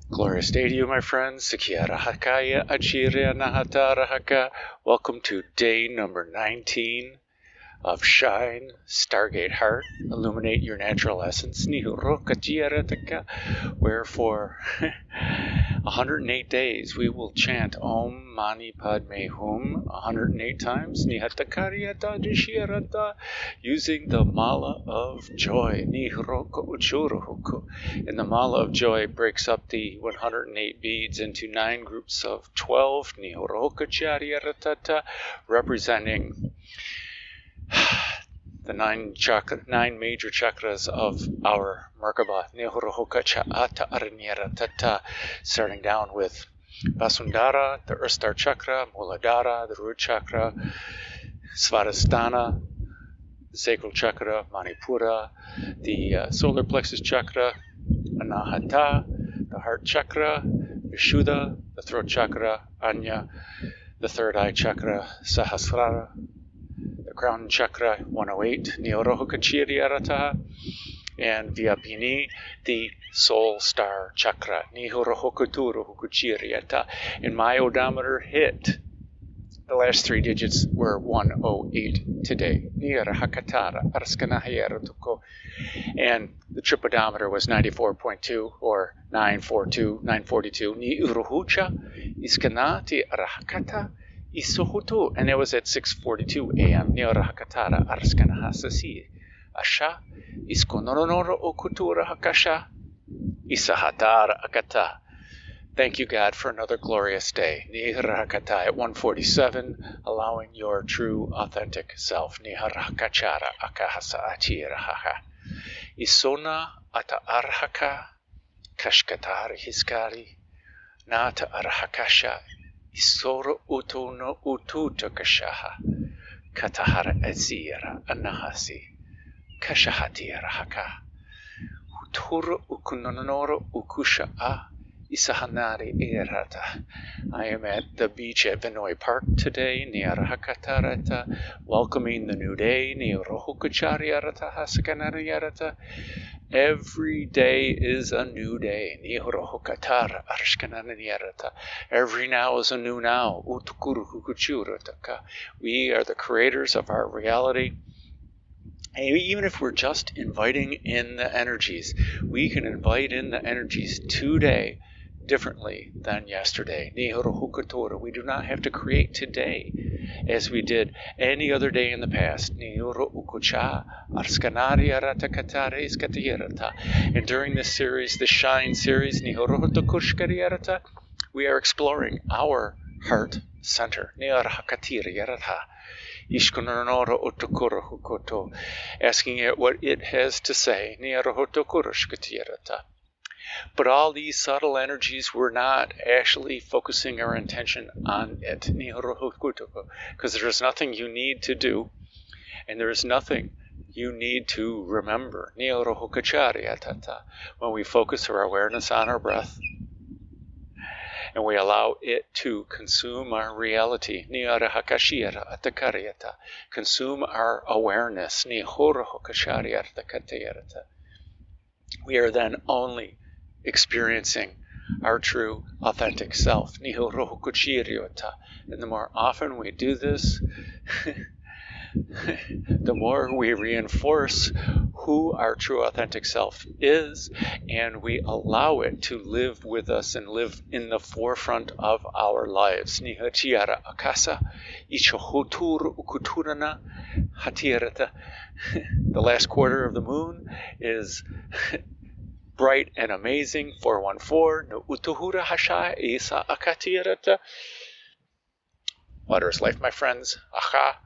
Glorious day to you, my friends. Sikiara Hakaya Achirya Nahatara Haka. Welcome to day number 19 of Shine, Stargate Heart, Illuminate Your Natural Essence, where for 108 days we will chant Om Mani Padme Hum 108 times, using the Mala of Joy. And the Mala of Joy breaks up the 108 beads into 9 groups of 12, representing the 9 major chakras of our Merkaba, starting down with Vasundhara, the Earth Star Chakra, Muladhara, the root chakra, Svadhisthana, the sacral chakra, Manipura, the solar plexus chakra, Anahata, the heart chakra, Vishuddha, the throat chakra, Anya, the third eye chakra, Sahasrara, the crown chakra, 108, Nihorohokachiriyarata, and Vyapini, the soul star chakra, Nihorohokuturohukuchiriyata. And my odometer hit. The last 3 digits were 108 today. And the trip odometer was 94.2 or 942, 942. And it was at 6:42 a.m. Asha iskonoronoro okutura hakasha isahatara akata. Thank you, God, for another glorious day. Niharakata at 1:47, allowing your true, authentic self. Niharakachara akahasa achirahaha. Isona ata arhaka kashkatari hiskari nata arhakasha isoro utono ututakashaha katahara azira anahasi kashahatira haka uturo ukunonoro ukusha Isahanari Erata. I am at the beach at Vinoy Park today, Niarahakatarata, welcoming the new day, Niorohukachariarata Hasakanariarata. Every day is a new day, Niorohukatara Arshkananiarata. Every now is a new now, Utukuruhukuchurataka. We are the creators of our reality. And even if we're just inviting in the energies, we can invite in the energies today differently than yesterday. We do not have to create today as we did any other day in the past. And during this series, the Shine series, we are exploring our heart center. Asking it what it has to say. But all these subtle energies, we're not actually focusing our intention on it. Because there's nothing you need to do, and there's nothing you need to remember. When we focus our awareness on our breath, and we allow it to consume our reality, consume our awareness, we are then only experiencing our true, authentic self. And the more often we do this, the more we reinforce who our true authentic self is, and we allow it to live with us and live in the forefront of our lives. The last quarter of the moon is bright and amazing. 414. Water is life, my friends. Aha.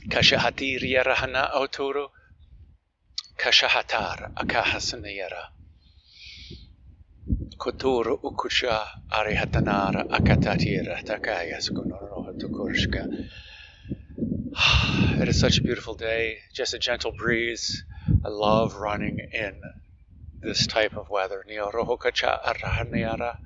Kashahati Riyarahana Autoro Kashahatar Akahasanayara Kotoro Ukusha Arihatanara Akatatira Takaya Sugunoro Tukurshka. It is such a beautiful day, just a gentle breeze. I love running in this type of weather. Niorohokacha Arahanayara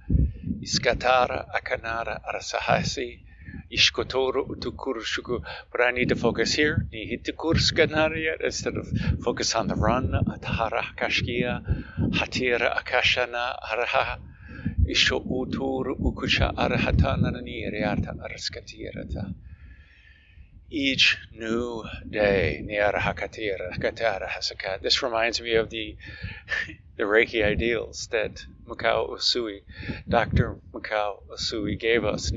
Iskatara Akanara Arasahasi Ishkotoro utukurushuku. But I need to focus here. Instead of focus on the run. Atahara kashkia. Hatira akashana araha. Isho uturu ukusha arahatana niriata araskatirata. Each new day. This reminds me of the Reiki ideals that Mikao Usui, Dr. Mikao Usui gave us.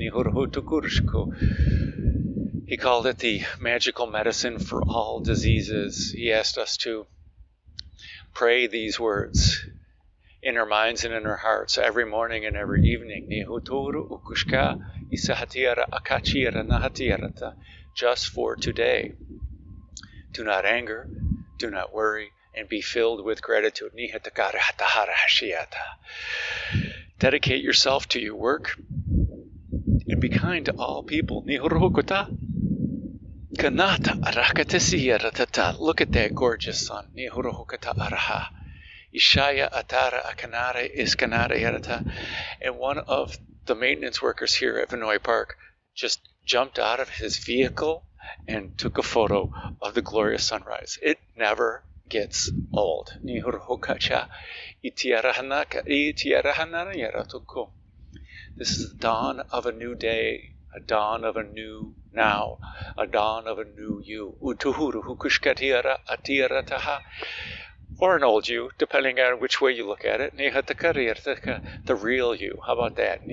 He called it the magical medicine for all diseases. He asked us to pray these words in our minds and in our hearts every morning and every evening. Just for today. Do not anger, do not worry, and be filled with gratitude. Dedicate yourself to your work and be kind to all people. Look at that gorgeous sun. Ishaya atara akanare iskanare yarata. And one of the maintenance workers here at Vinoy Park just jumped out of his vehicle and took a photo of the glorious sunrise. It never gets old. This is the dawn of a new day, a dawn of a new now, a dawn of a new you. Or an old you, depending on which way you look at it. The real you. How about that?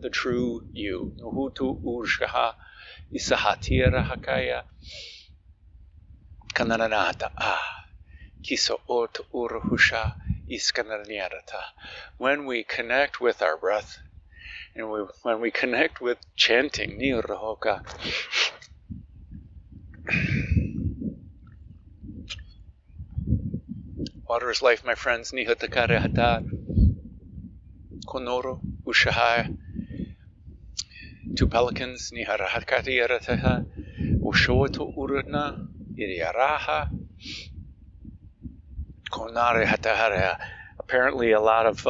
The true you. When we connect with our breath, and when we connect with chanting, water is life, my friends. Nihatakare hatar. Konoro ushahai. 2 pelicans. Niharahakati yarataha. Ushoto urna. Iriaraha. Konare hatahara. Apparently a lot of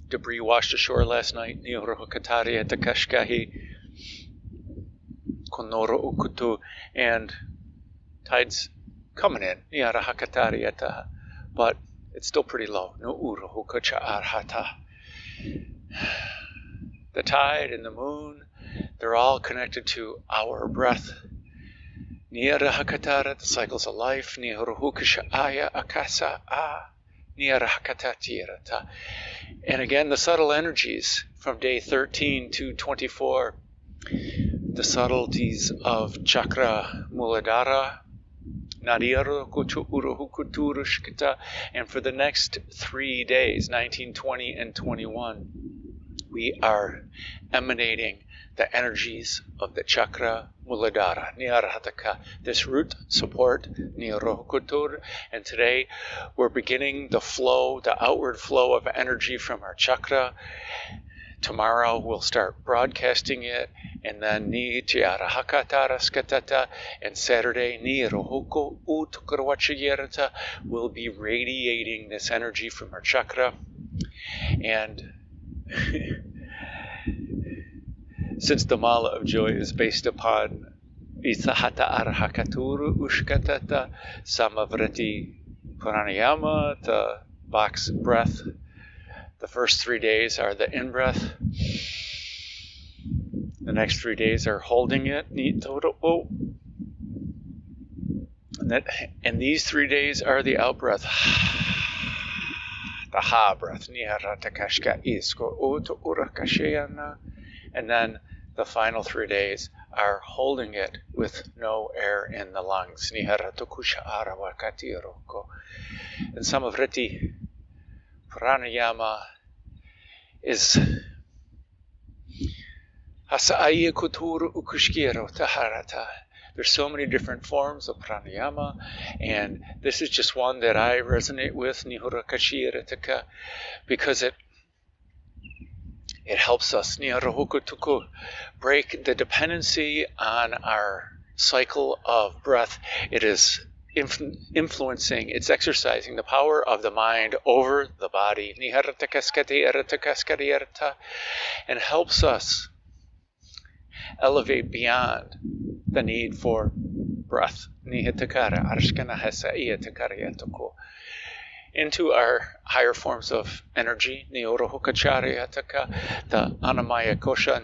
debris washed ashore last night. Niharahakatari hatakashkahi. Konoro ukutu. And tides coming in. Niharahakatari yataha. But it's still pretty low. The tide and the moon, they're all connected to our breath. The cycles of life. And again, the subtle energies from day 13 to 24. The subtleties of Chakra, Muladhara, and for the next 3 days, 19, 20, and 21, we are emanating the energies of the Chakra Muladhara, this root support, and today we're beginning the flow, the outward flow of energy from our chakra. Tomorrow we'll start broadcasting it, and then and Saturday we'll be radiating this energy from our chakra. And since the Mala of Joy is based upon Isahata Arhakaturu Ushkatata Samavrati Pranayama, the box breath, the first 3 days are the in-breath. The next 3 days are holding it. And these 3 days are the out-breath. The ha-breath. And then the final 3 days are holding it with no air in the lungs. And Samavriti Pranayama is Hasaya Kuturu Ukushkiro Taharata. There's so many different forms of pranayama, and this is just one that I resonate with, Nihurakashirataka, because it helps us break the dependency on our cycle of breath. It is influencing, it's exercising the power of the mind over the body, and helps us elevate beyond the need for breath, into our higher forms of energy, the Annamaya Kosha,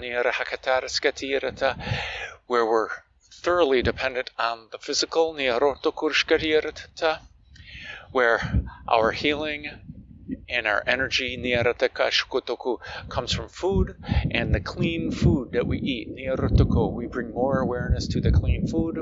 where we're thoroughly dependent on the physical, where our healing and our energy comes from food and the clean food that we eat. We bring more awareness to the clean food,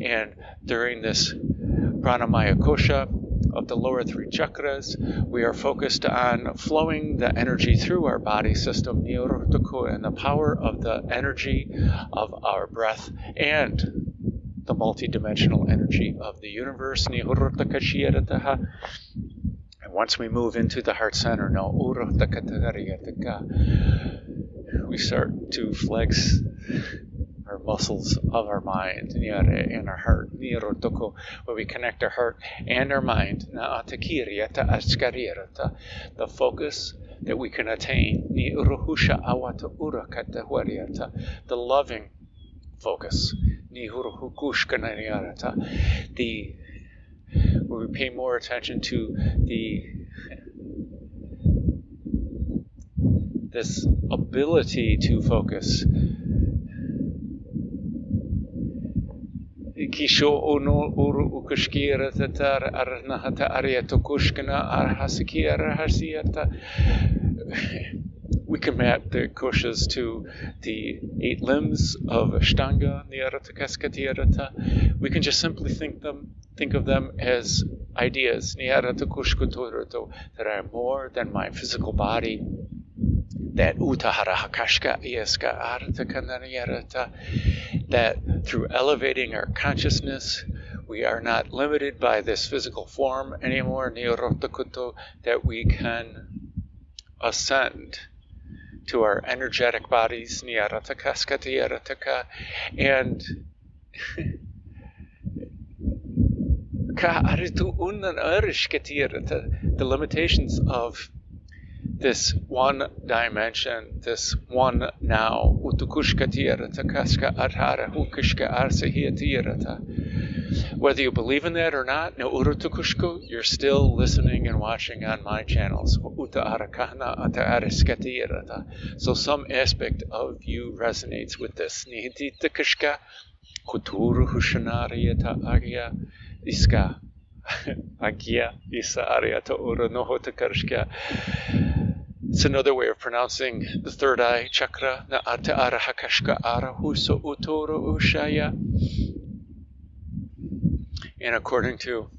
and during this pranamaya kosha of the lower three chakras, we are focused on flowing the energy through our body system, and the power of the energy of our breath and the multidimensional energy of the universe. And once we move into the heart center, we start to flex our muscles of our mind and our heart, where we connect our heart and our mind, the focus that we can attain, the loving focus, where we pay more attention to this ability to focus. Kisho ono uru ukushkira tatar arnahata ariato kushkana arhasikira hasiata. We can map the koshas to the 8 limbs of Ashtanga, Niyarata. We can just simply think of them as ideas, that are more than my physical body. That utahara hakashka iaska artakanarata, that through elevating our consciousness, we are not limited by this physical form anymore, that we can ascend to our energetic bodies, and the limitations of this one dimension, this one now. Whether you believe in that or not, you're still listening and watching on my channels. So some aspect of you resonates with this. It's another way of pronouncing the third eye chakra. And according to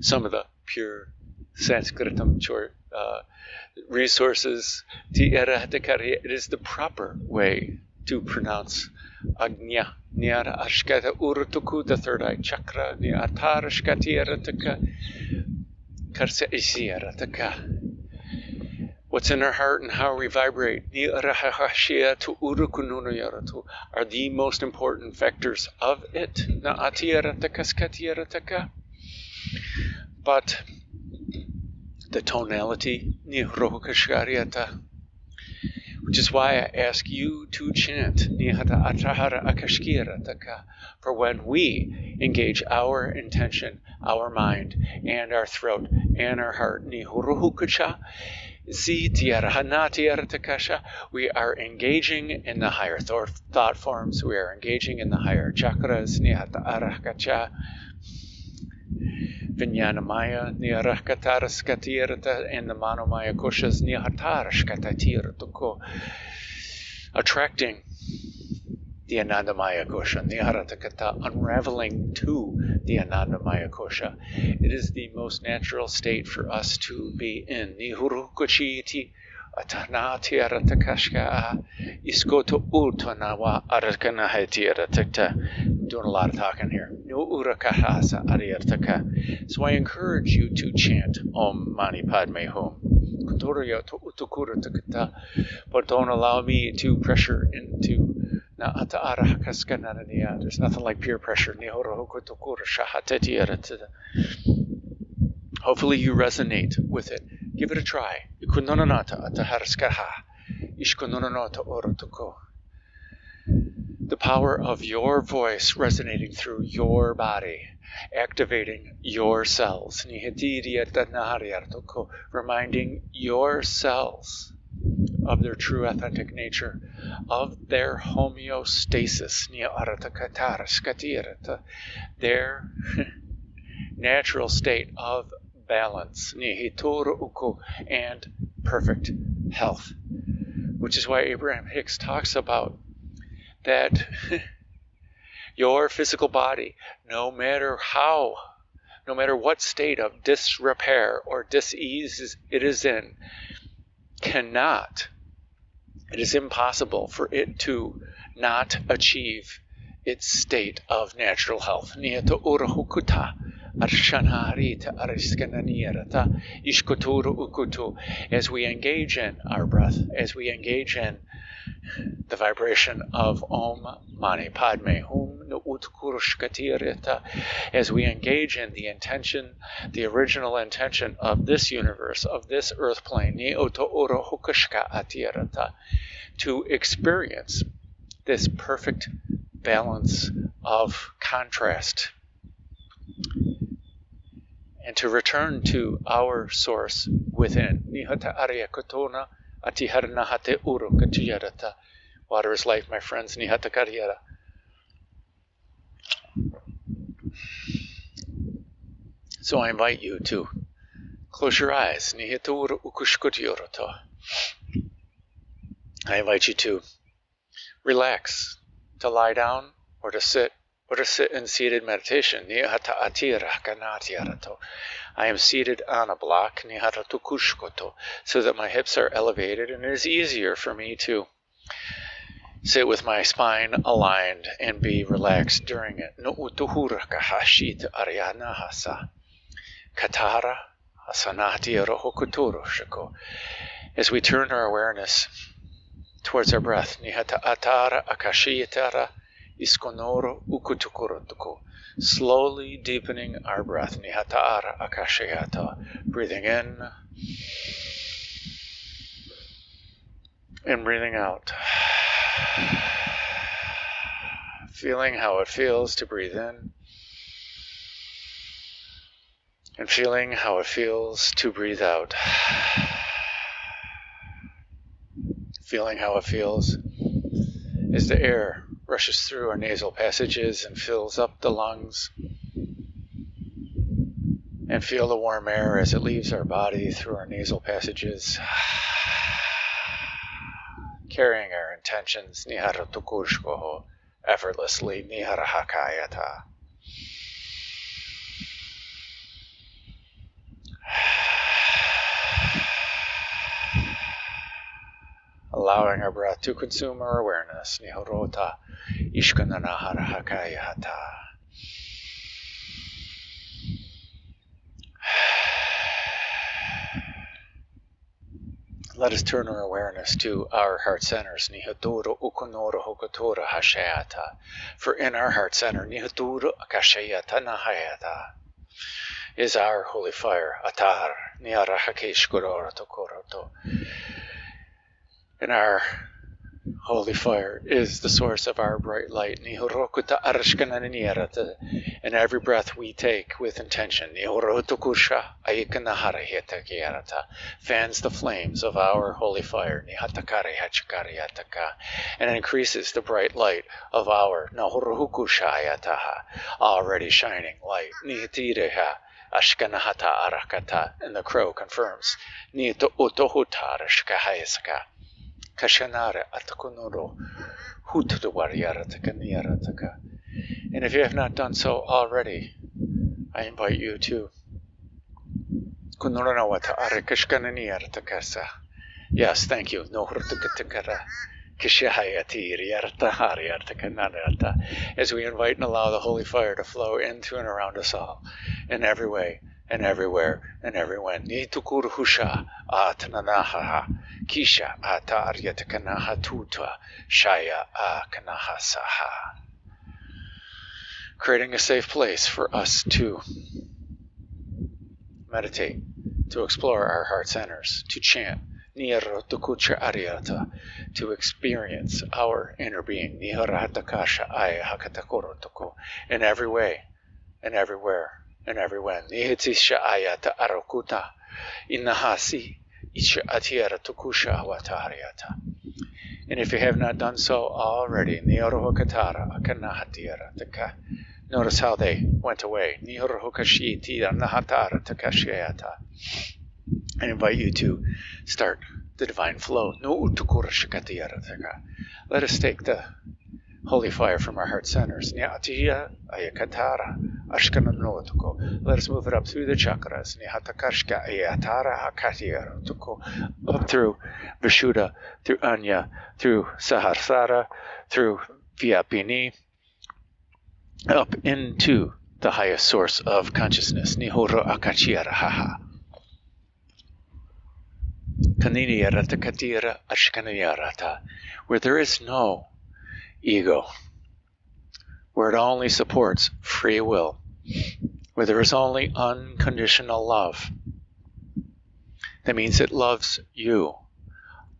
some of the pure Sanskritam resources, it is the proper way to pronounce Agnya. The third eye chakra. What's in our heart and how we vibrate are the most important factors of it. But the tonality, which is why I ask you to chant for when we engage our intention, our mind, and our throat, and our heart. We are engaging in the higher thought forms. We are engaging in the higher chakras. Vinyanamaya, and the Manomaya koshas, attracting the Anandamaya kosha, unraveling to the Anandamaya kosha. It is the most natural state for us to be in. I'm doing a lot of talking here. So I encourage you to chant Om Mani Padme Hum. But don't allow me to pressure into. There's nothing like peer pressure. Hopefully you resonate with it. Give it a try. The power of your voice resonating through your body, activating your cells, reminding your cells of their true authentic nature, of their homeostasis, their natural state of balance, and perfect health. Which is why Abraham Hicks talks about that your physical body, no matter what state of disrepair or dis-ease it is in, it is impossible for it to not achieve its state of natural health. As we engage in our breath, as we engage in the vibration of Om Mani Padme Hum Nuutkurushkatirita, as we engage in the intention, the original intention of this universe, of this earth plane, to experience this perfect balance of contrast, and to return to our source within. Water is life, my friends. So I invite you to close your eyes. I invite you to relax, to lie down, or to sit in seated meditation. I am seated on a block, so that my hips are elevated, and it is easier for me to sit with my spine aligned and be relaxed during it. As we turn our awareness towards our breath, slowly deepening our breath, breathing in and breathing out, feeling how it feels to breathe in and feeling how it feels to breathe out, feeling how it feels as the air rushes through our nasal passages and fills up the lungs, and feel the warm air as it leaves our body through our nasal passages, carrying our intentions effortlessly. Allowing our breath to consume our awareness. Nihorota ishkananaharahakayata. Let us turn our awareness to our heart centers. Nihatura ukunora hokatura hashayata. For in our heart center, nihatura akashayata nahayata, is our holy fire. Atar niarahakeshkurorotokoroto. And our holy fire is the source of our bright light. And every breath we take with intention fans the flames of our holy fire, and increases the bright light of our already shining light. And the crow confirms. Kashanara atakunoro hutudawariaratakaniarataka. And if you have not done so already, I invite you to kunoranawata arekashkananiaratakasa. Yes, thank you. No hurtukatakara. As we invite and allow the holy fire to flow into and around us all, in every way, and everywhere, and everyone. Nitukurhusha atnanaha kisha ataryatakaнаha tuta shaya akanaha saha. Creating a safe place for us to meditate, to explore our heart centers, to chant, Nirotukucha Ariata, to experience our inner being, Niharatakasha Aya Hakatakorotuko, in every way, and everywhere, and everywhen. Nihitisha Ayata Arakuta, Inahasi, Isha Atiara Tukusha Watariata. And if you have not done so already, Niorohokatara Akanahatiara Taka. Notice how they went away. I invite you to start the divine flow. Let us take the holy fire from our heart centers. Let us move it up through the chakras. Up through Vishuddha, through Anya, through Sahasrara, through Vyapini, up into the highest source of consciousness, Nihoro Akachirahaha. Kaniniaratakatira Ashkanayarata, where there is no ego, where it only supports free will, where there is only unconditional love. That means it loves you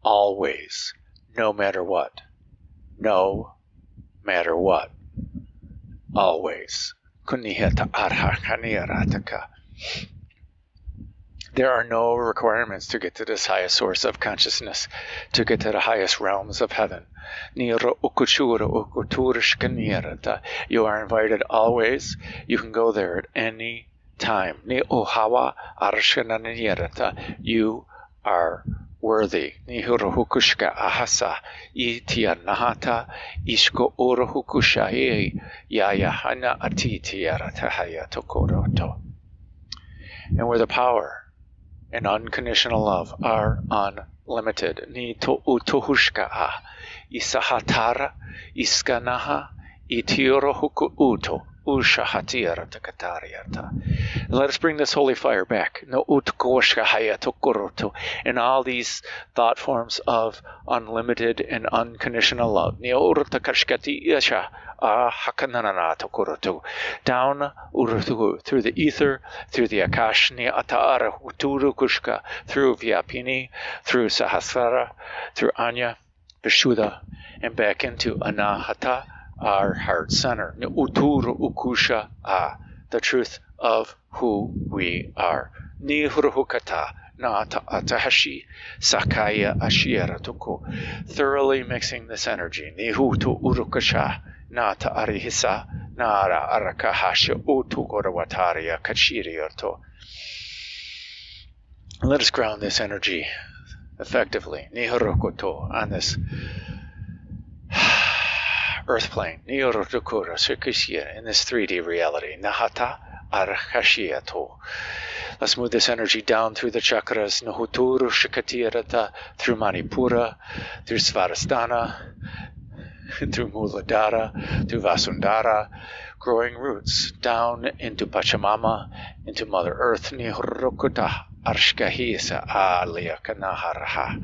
always, no matter what. No matter what. Always. There are no requirements to get to this highest source of consciousness, to get to the highest realms of heaven. You are invited always. You can go there at any time. You are worthy. Nihuruhukushka ahasa itia nahata ishko uruhukusha yayahana atitiaratahaya tokoroto. And where the power and unconditional love are unlimited. Ni to utohushka isahatara iskanaha itiorohuku uto. Let us bring this holy fire back. In all these thought forms of unlimited and unconditional love. Down through the ether, through the Akash, through Vyapini, through Sahasrara, through Anya, Vishuddha, and back into Anahata, our heart center. Uturu ukusha the truth of who we are. Nihruhukata nata atahashi sakaya ashiratuku. Thoroughly mixing this energy. Nihutu urukasha nata arihisa nara arakahasha utu gorawataria kachiriyoto. Let us ground this energy effectively. Nihrukoto on this earth plane, in this 3D reality. Nahata Arhashiato. Let's move this energy down through the chakras, Nahuturu Shakatirata, through Manipura, through Svadhisthana, through Muladhara, through Vasundhara, growing roots down into Pachamama, into Mother Earth, Nihurukuta Arshkahisa Alia Kanaharaha,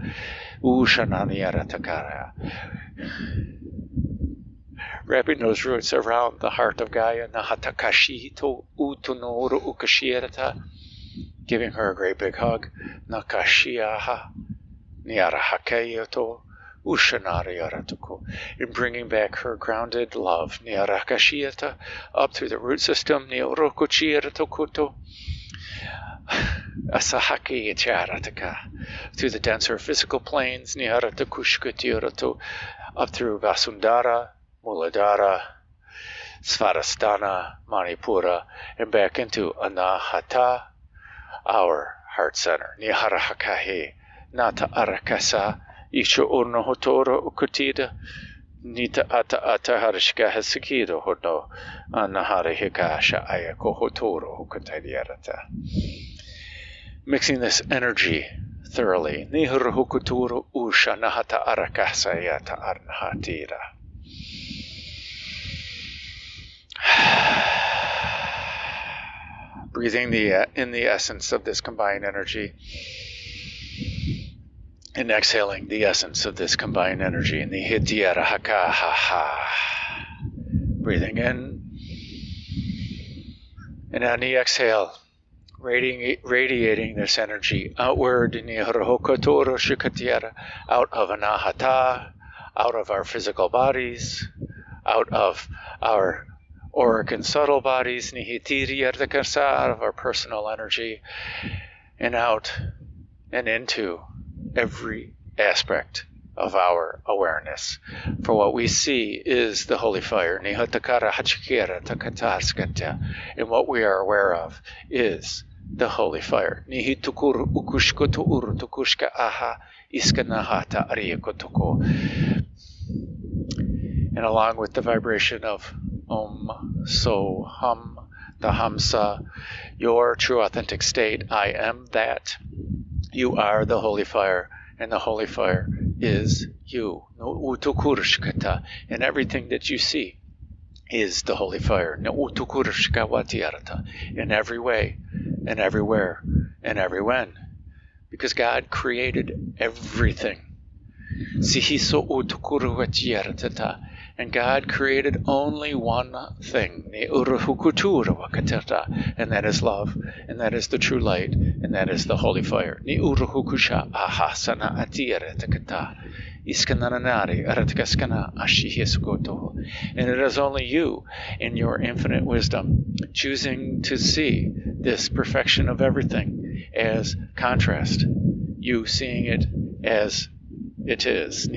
Ushananiaratakara. Wrapping those roots around the heart of Gaia, Nahatakashito Utunoro Ukashirata, giving her a great big hug, Nakashiaha, Niarahakayato, Ushanariyaratuku, in bringing back her grounded love, Niarakashiata, up through the root system, Niorokuchiratokuto, Asahaki Charataka, through the denser physical planes, Niaratakushkatirato, up through Vasundhara, Muladhara, Svadhisthana, Manipura, and back into Anahata, our heart center. Niharahakahe, Nata Arakasa, Isha Urnohotora Ukutida, Nita Ata Ata Harishka Hasikido Hono, Anaharihikasha Ayakohotoro Ukutadiarata. Mixing this energy thoroughly. Nihurhukuturu Usha Nahata Arakasayata Arnahatira. Breathing in the essence of this combined energy, and exhaling the essence of this combined energy in the Hityara Haka Ha Ha. Breathing in, and on the exhale, radiating this energy outward, out of anahata, out of our physical bodies, out of our auric and subtle bodies, out of our personal energy, and out and into every aspect of our awareness. For what we see is the holy fire. And what we are aware of is the holy fire. And along with the vibration of Om, So, Hum, the Hamsa, your true authentic state, I am that. You are the holy fire, and the holy fire is you. And everything that you see is the holy fire. In every way, and everywhere, and every when. Because God created everything. And God created only one thing, and that is love, and that is the true light, and that is the holy fire. And it is only you, in your infinite wisdom, choosing to see this perfection of everything as contrast, you seeing it as it is.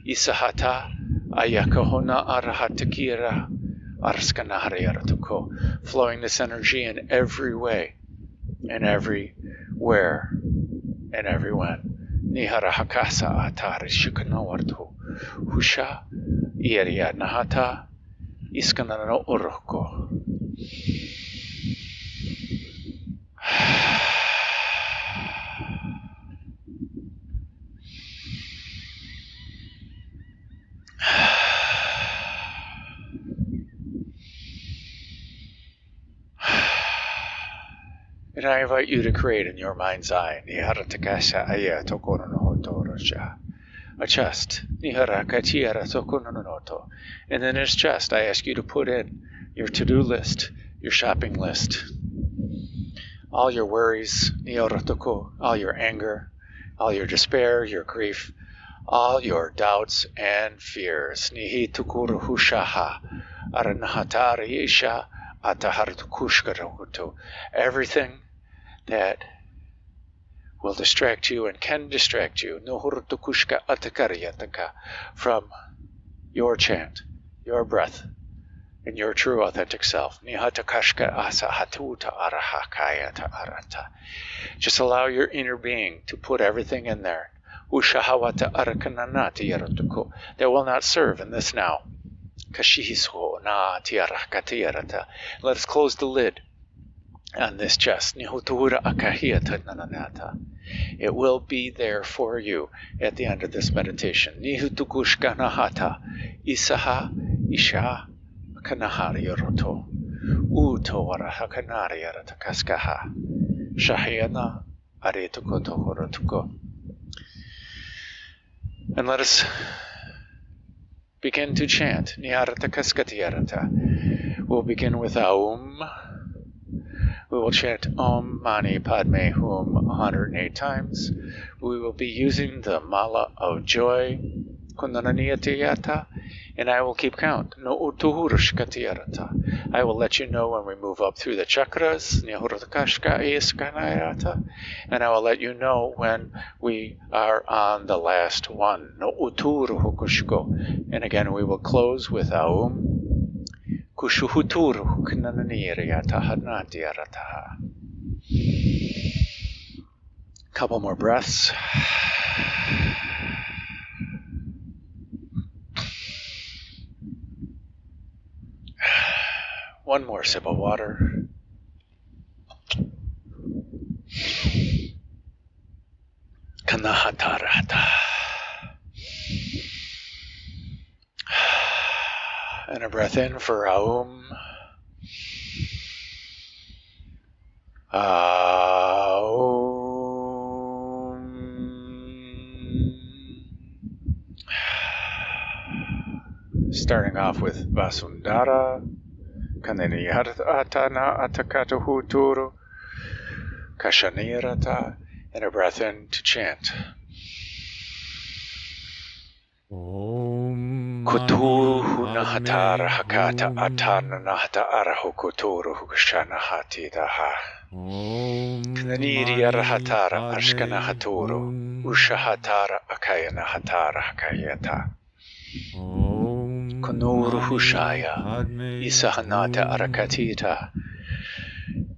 Isahata ayakahona arahatakira arskanahariaratuko, flowing this energy in every way, and everywhere, and everywhen. Niharahakasa atari shikanawartu husha iria nahata iskanano uroko. And I invite you to create in your mind's eye a chest. And in this chest, I ask you to put in your to-do list, your shopping list, all your worries, all your anger, all your despair, your grief, all your doubts and fears. Everything that will distract you and can distract you from your chant, your breath, and your true authentic self. Just allow your inner being to put everything in there that will not serve in this now. Let us close the lid on this chest. It will be there for you at the end of this meditation. Isaha isha kanaharioroto uto warahakanariarakaskaha shahyana aritukotohorotuko. And let us begin to chant. We'll begin with Aum. We will chant Om Mani Padme Hum 108 times. We will be using the mala of joy, Kundananiyatiyata, and I will keep count. No utuhurushkatiyarata. I will let you know when we move up through the chakras, and I will let you know when we are on the last one. No uturuhukushko. And again, we will close with Aum. Kushuhuturu Kundananiyarata Hadnatiyarata. Couple more breaths. One more sip of water. Kanahatarata. And a breath in for Aum. Aum. Starting off with Vasundhara, Kananiyarata na atakata huturu. Kashanirata. And a breath in to chant. Kuturu hunahatara hakata atana nahata arahu kuturu hukshana hatidaha. Knaniri arahatara ashkana haturu. Ushahatara akayana hatara hakayata. Kunuru hushaya. Isahanata arakatita.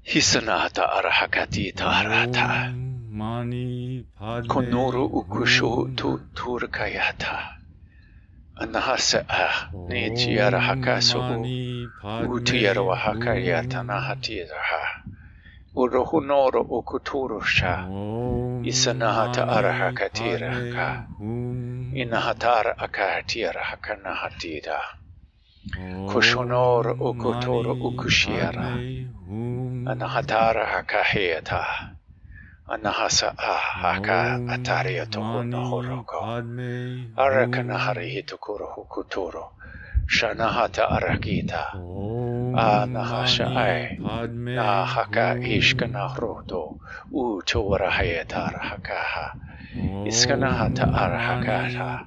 Hisanata arahakatita harata. Kunuru ukushu turkayata. Anahasa nitiyara hakasu utiyara wahakayata nahatiraha. Urohunoro ukuturusha. Isanahata arahakatiraka. Inahatara akahatira hakanahatira. Kushonoro ukutoro ukushiara. Anahatara hakaheta. Anahasa haka atariato hunahoroko. Arakanahari hitukuro hukuturo. Shanahata arakita. Anahasha ai. Nahaka ishkanahroto. Uchuwarahayatara hakaha. Iskanahata arahakata.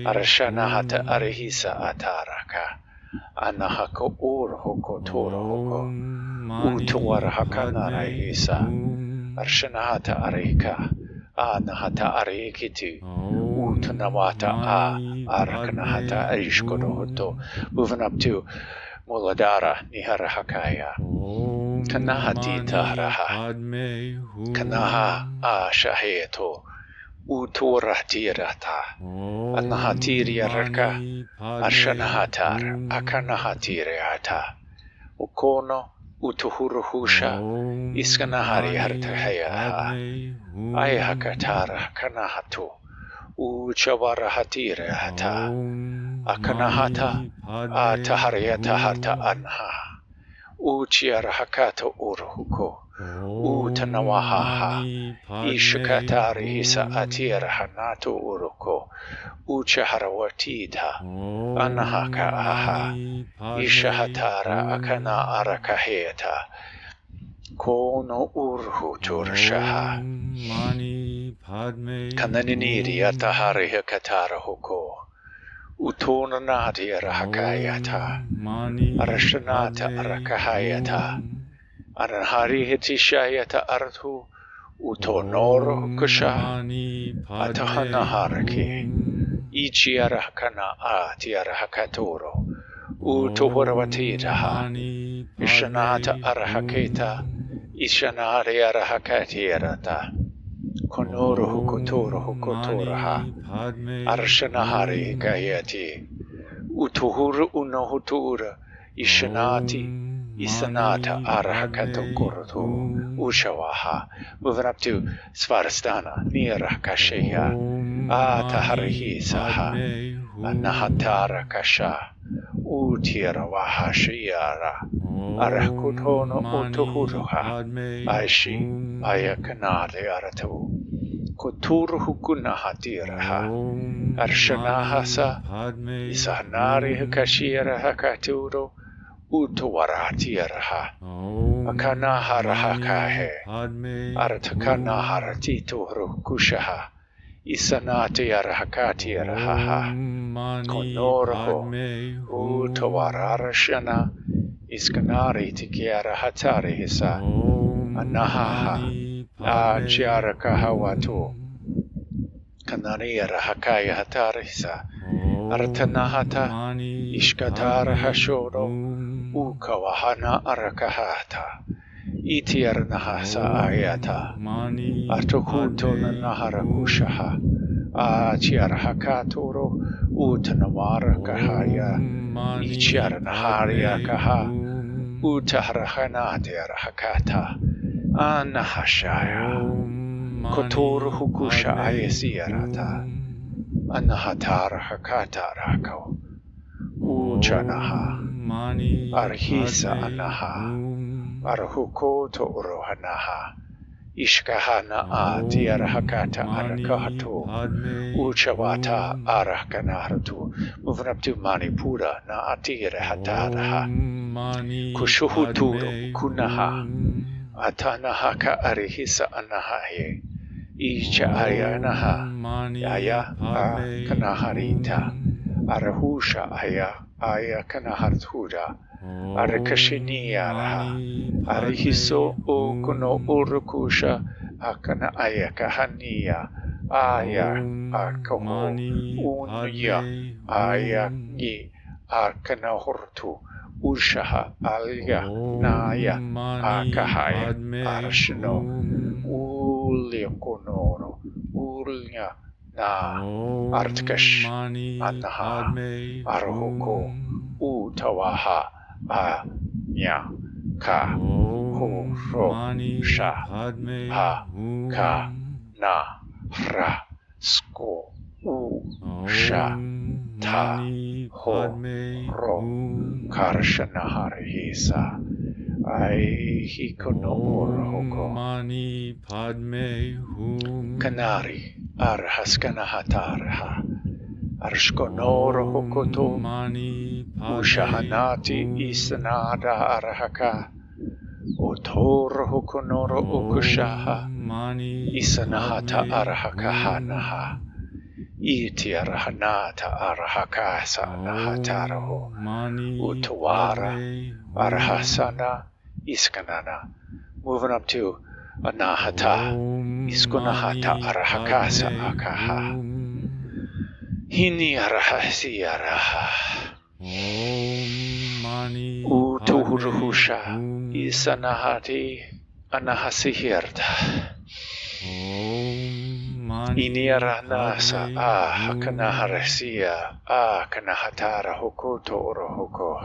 Arashanahata arihisa ataraka. Anahako urhokotoro hoko. Utuwarahakanarahisa. Arshanahata arika. Anahata arikiti. Utunawata arakanahata arishkodohoto. Moving up to Muladhara Niharahakaya. Kanahati taharaha. Kanaha shaheto. Uturatirata. Anahatiriaraka. Arshanahatar. Akanahatiriata. Ukono. Utuhuruhusha. Iskanahari hartahayaha. Ayahakatara kanahatu. Uchavarahatirata. Akanahata. Atahariyata harta anha. Uchiarahakata uruhuko. Utanawahaha. Ishakatari hisa atirahanatu uruko. Uchaharawatita. Anahaka aha. Ishahatara akana arakaheta. Kono urhu turshaha. Kananiniri atahari hakatara huko. Utonanati arahakayata. Arashanata arakahayata. Anahari hitishayata arthu. Utonoro kusha. Atahanaharaki. Ichiarakana atiarakaturo. Utuhurawatitaha. Ishanata arahaketa. Ishanari arahakatirata. Konoro hukutoro hukutoraha. Arshanahari gayati. Utuhuru unohutura. Ishanati. Isanata arahakato kurutu. Ushawaha. Moving up to Svarastana. Nirakasheya. Ataharihi saha. Anahatara kasha. Utira wahashiyara. Arakutono utuhuruha. Aishi. Ayakanade aratu. Kuturu hukunahatiraha. Arshanahasa. Isahanari hakashira hakaturo. Utuwaratiraha. Akanaharahakahe. Aratakanaharatito rukushaha. Isanati arahakati arahaha. Konoroho. Utawararashana. Iskanari tikiara hatari hisa. Anahaha. Achiarakahawatu. Kanari arahakaya hatari hisa. Artanahata. Ishkatara hashoro. Ukawahana arakahata. Itiarnahasa ayata. Artokuto naharakushaha. Achiarhakaturo. Utanawarakahaya. Ichiarnaharia kaha. Utahrahanate arhakata. Anahashaya. Kotor hukusha ayesiarata. Anahatara hakata rako. Uchanaha. Arhisa anaha. Arhuko to urohanaha. Ishkahana ati arahakata arakahatu. Uchawata arakanaratu. Moving up to Manipura na atira hataraha. Kushuhuturu kunaha. Atanahaka arihisa anahahe. Icha ayanaha. Yaya kanaharita. Arahusha aya kanahartuda. Arakashiniaraha. Arihiso o kuno urukusha akana aya kahania. Aya akaho unya aya gi akana hortu. Ushaha alya naya akahaya arshino ulya konoro ulya na artkash anaha arhoko utawaha anya ka ho ro sha ha ka na ra sko u sha ta ho ro karshanahara ai hikono orhoko kanari arhaskanahataraha arshkonoro hokoto ushahanati isanada arhaka otor hokonoro okushaha isanahata arhakahanaha Iti arahanata arahakasa nahataraho utawara arahasana iskanana. Moving up to anahata iskunahata arahakasa akaha. Hini arahasi araha. Utuhuruhusha isanahati anahasihirta. Iniaranasa hakanaharesia kanahatara hokoto orohoko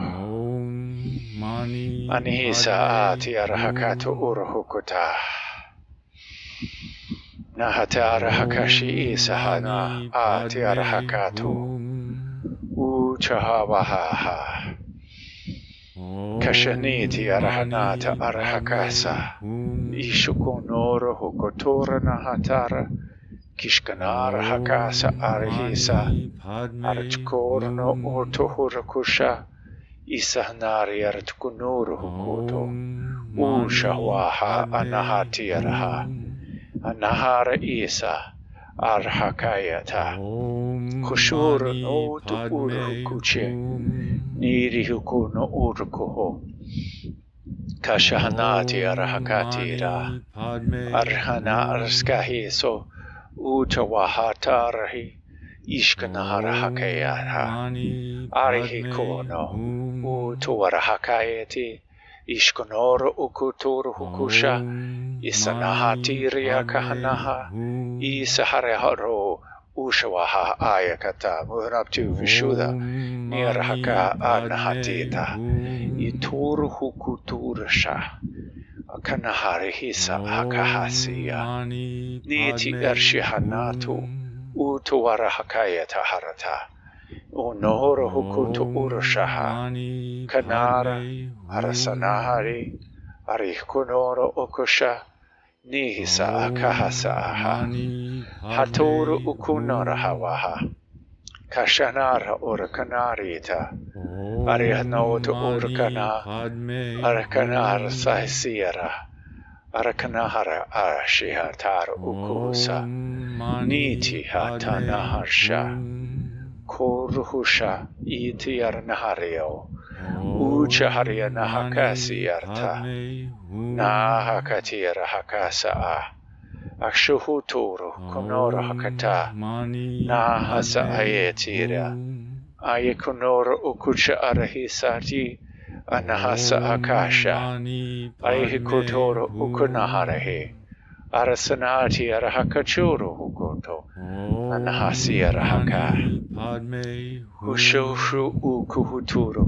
anihisa tiarahakato orohokota nahatara hakashi isahana tiarahakato uchahawaha kashaniti arahanata arahakasa ishukonoro hokotora nahatara Kishkanara hakasa arihisa arachkorno ortohurakusha isahnari artukunuru hukoto ushawaha anahatiaraha anahara isa arhakayata kushur no tu urukuche niri hukuno urukuho kashahanati arhakatira arhana arskahiso Uchawahatarahi Ishkanahara Arihikono Utuarahakayeti Ishkonoro Ukutur Hukusha Isanahatiria Kahanaha Isahareharo Ushawaha Ayakata. Moving up to Vishuddha Nirahaka Anahatita Itur Hukuturasha Kanahari hisa akahasiya niti ershihanatu utuwara hakayata harata unoro hukutu urushaha kanara arasanahari arihkunoro okusha nihisa akahasaha hatoru ukunora hawaha kashanara urakanarita Arihanautu Urkana Arkanar Sahisira Arkanahara Ashihatar Ukusa Niti Hatanaharsha Koruhusha Itiarnahario Uchaharia Nahakasi Arta Nahakatira Hakasa Akshuhuturu Konora Hakata Nahasa Ayetira Ayakonoro ukucha arahisati anahasa akasha ayikotoro ukunaharahe arasanati arahakachoro hukoto anahasi arahaka hushoshu ukuhuturu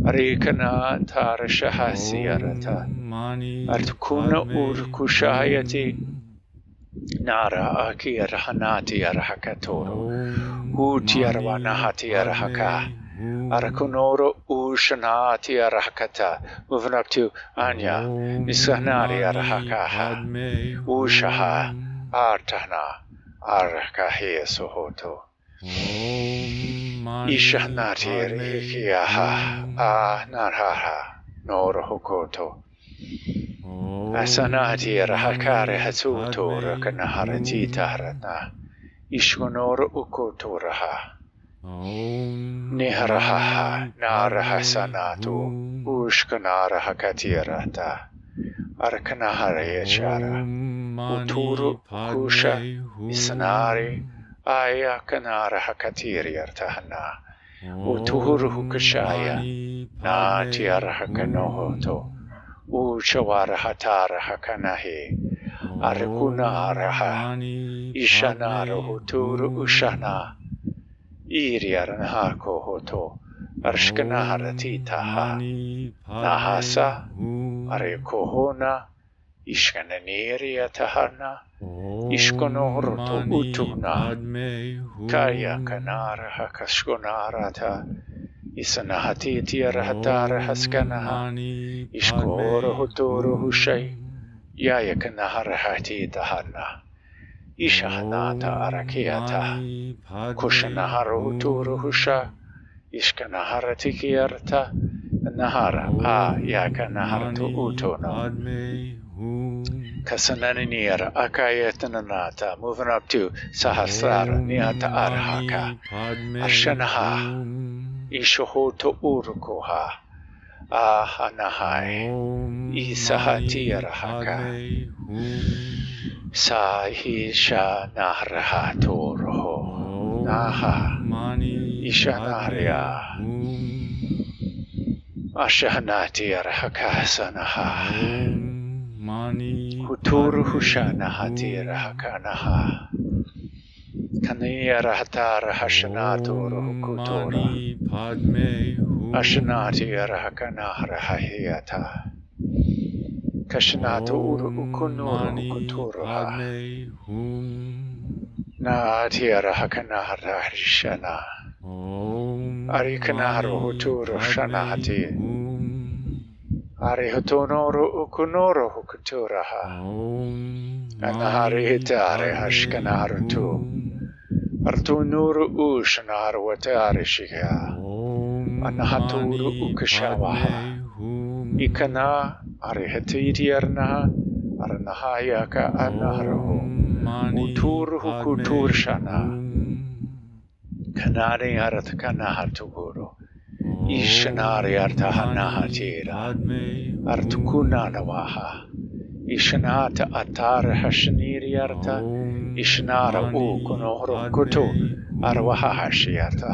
arikana tarashahasi arata artukuna urkushayati Nara aki arahanati arahakatoro Uti arwanahati arahaka Arakunoro Ushanati Arahakata. Moving up to Anya. Nisanari Arahakaha. Ushaha Artana Arakahe Sohoto. Ishanati Rihikiaha Narhaha Norohokoto. Asanati Rahakare Hatsuto Rakanaharati Taharana. Ishkonoro Ukotoraha. Niharaha Narahasanatu Ushkanara Hakatirata Arkanahare Chara Uturu Ukusha Isanari Ayakanara Hakatiriartahana Uturu Hukashaya Natiara Hakanohoto Uchawara Hatara Hakanahi Arakunaraha Ishanara Huturu Ushana Iriaranhako hoto Arshkanaharatitaha Nahasa Arekohona Ishkananiria tahana Ishkonoroto Utuna Kaya Kanara Hakashkonarata Isanahati Rahatara Haskanaha Ishkoro Hotoro Hushai Yaya Kanaharahati tahana Ishahanata Arakiata Kushanaharu Turuhusha Ishkanaharatikirta Nahara Yakanaharatu Utono Kasananiniara Akayatananata. Moving up to Sahasrara Niata Arhaka Arshanaha Ishohoto Urukoha Ahanahai Isahati Arhaka Sahisha Nahrahato Roho Naha Ishanaria Ashanati Arhakasanaha Huturu Hushana Hatira Hakanaha Kania Rahatara Hashanato Rohukutora Ashanati Arhakanahra Hahiata Kashanato Uru Ukunuru Ukuturuha Natira Hakanahra Hishana Arikanaru Huturu Shanati Arihotonoro Ukunoro Hukuturaha Anahari Hitare Hashkanarutu Artunuru Ushanaru Watari Shika Anahaturu Ukashawaha Ikana Arihatidiarna Arnahayaka Anaharahu Uturu Hukuturshana Kanari Aratakanahatuguru Ishanari Artahanahatira Artukunanawaha Ishanata Atara Hashaniri Arta Ishanara Ukunohro Kutu Arwaha Hashiata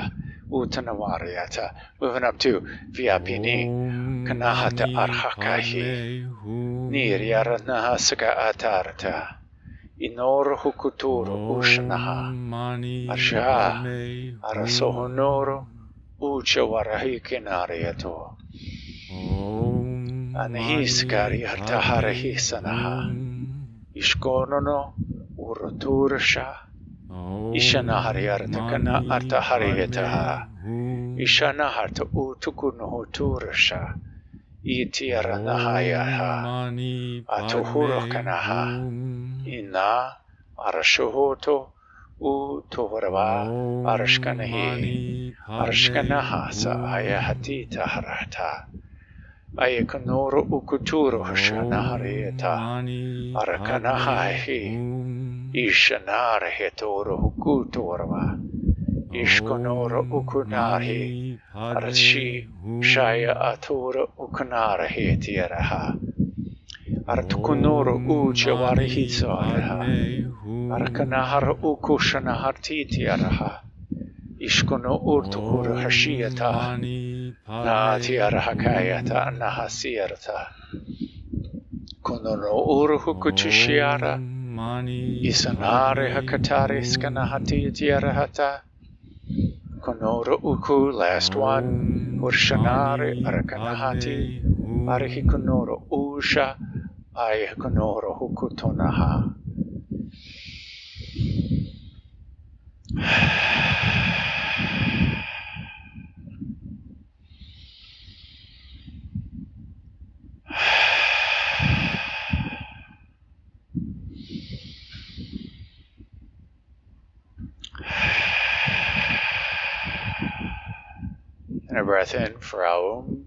Utanawariata. Moving up to Viapini Kanahata Arhakahi Niriaranahasaka Atarta Inor Hukuturu Ushanaha Arsha Arasohonoro Uchawarahikinariato Anahiskari Artaharahisanaha Ishkonono Urutursha Ishanahari Artakana Artahariyataha Ishanaharta Utukunohutursha Itiaranahayaha Atuhurokanaha Ina Arashohoto Utovarava Arashkanahi Arashkanahasa Ayahatita Harata Ayakanoro Ukuturu Hashanaharieta Arakanahahi Ishanara Hetoro Hukutorva Ishkonoro Ukunari Arshi Shaya Atura Ukunara Hetiaraha Artukunoro Uchawarihitsaraha Arakanahara Ukushanahartitiaraha Ishkono Urtukura Hashiata Natiarahakayata Nahasirta Konono Uruhukuchishiara Isanare Hakatari Skanahati Tiarahata Konoro Uku, last one Urshanare Arakanahati Arihikonoro Usha Ayakonoro Hukutonaha a breath in for Aum.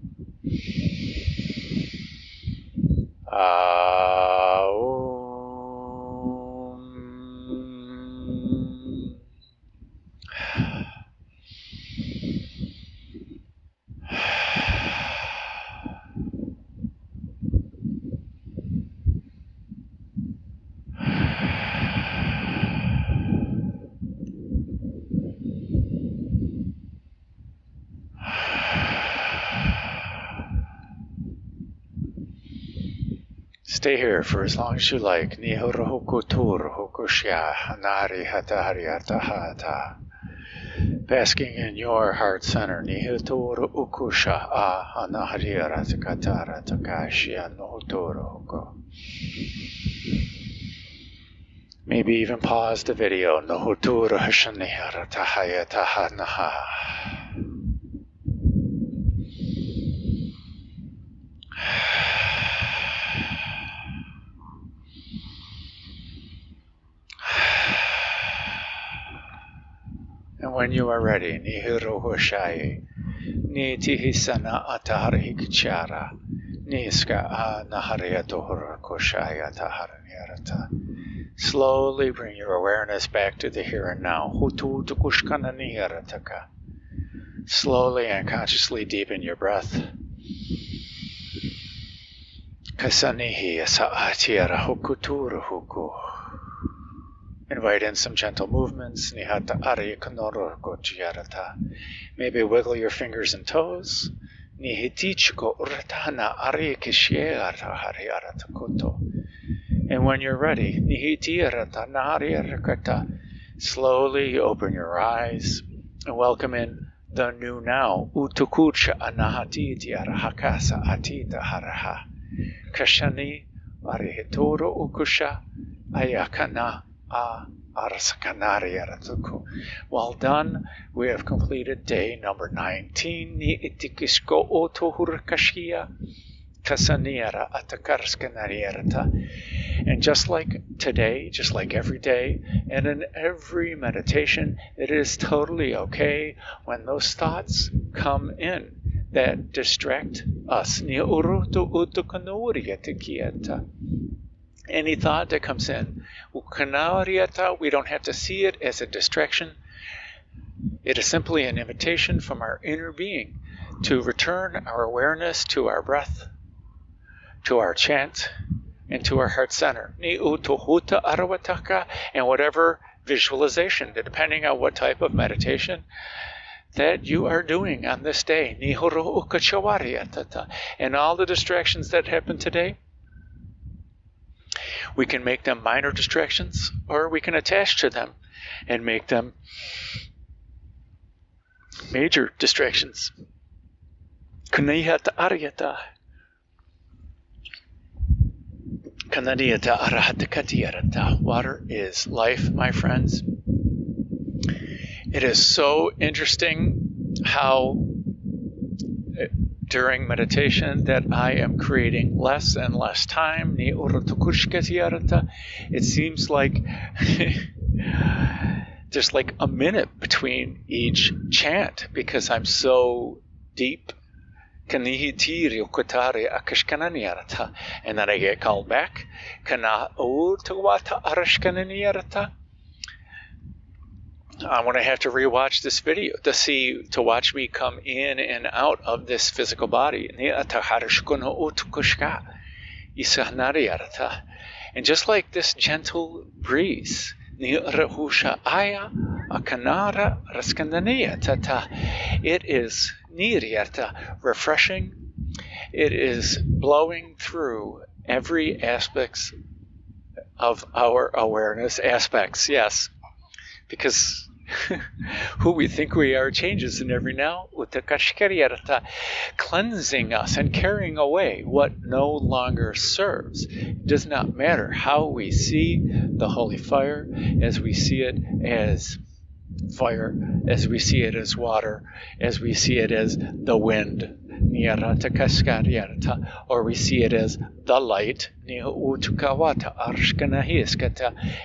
Stay here for as long as you like. Basking in your heart center. Maybe even pause the video. And when you are ready, Nihirohoshai, Nitihisana Ataharikchara, Niska Nahariatohurakoshaya Taharaniarata. Slowly bring your awareness back to the here and now. Hutu Tukushkana Niharataka. Slowly and consciously deepen your breath. Kasanihi Asaatiara Hukuturu Huku. Invite in some gentle movements. Maybe wiggle your fingers and toes. And when you're ready, slowly open your eyes and welcome in the new now. Kashani Arihitoro Ukusha Ayakana. Well done. We have completed day number 19. And just like today, just like every day, and in every meditation, it is totally okay when those thoughts come in that distract us. Any thought that comes in, we don't have to see it as a distraction. It is simply an invitation from our inner being to return our awareness to our breath, to our chant, and to our heart center. And whatever visualization, depending on what type of meditation that you are doing on this day. And all the distractions that happen today, we can make them minor distractions, or we can attach to them and make them major distractions. Water is life, my friends. It is so interesting how during meditation that I am creating less and less time. It seems like there's like a minute between each chant because I'm so deep. And then I get called back. I'm going to have to rewatch this video to watch me come in and out of this physical body. And just like this gentle breeze, it is refreshing. It is blowing through every aspect of our awareness aspects, yes. Because who we think we are changes in every now, cleansing us and carrying away what no longer serves. It does not matter how we see the holy fire, as we see it as fire, as we see it as water, as we see it as the wind, or we see it as the light,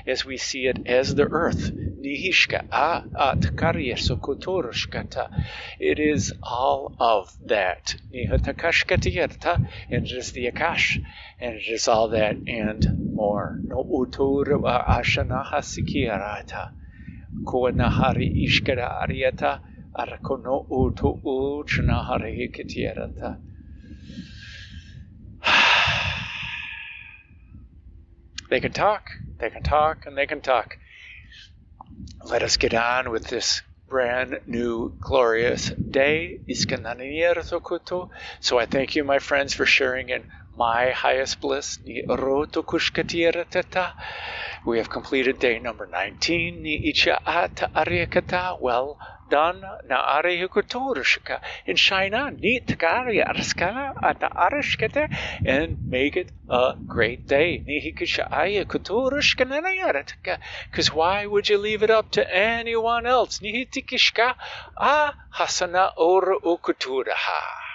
as we see it as the earth, nihishka at karyesukuturushkata. It is all of that. Nihatakashkatiyarta, and it is the Akash, and it is all that and more. No utur ashanaha sikiarata. Kuanahari ishkara ariata. Arakono utu uchnahari kitierata. They can talk, and they can talk. Let us get on with this brand new glorious day. So I thank you, my friends, for sharing in my highest bliss. We have completed day number 19. Well done. And shine on. And make it a great day. Because why would you leave it up to anyone else? Hasana ora ukuturaha.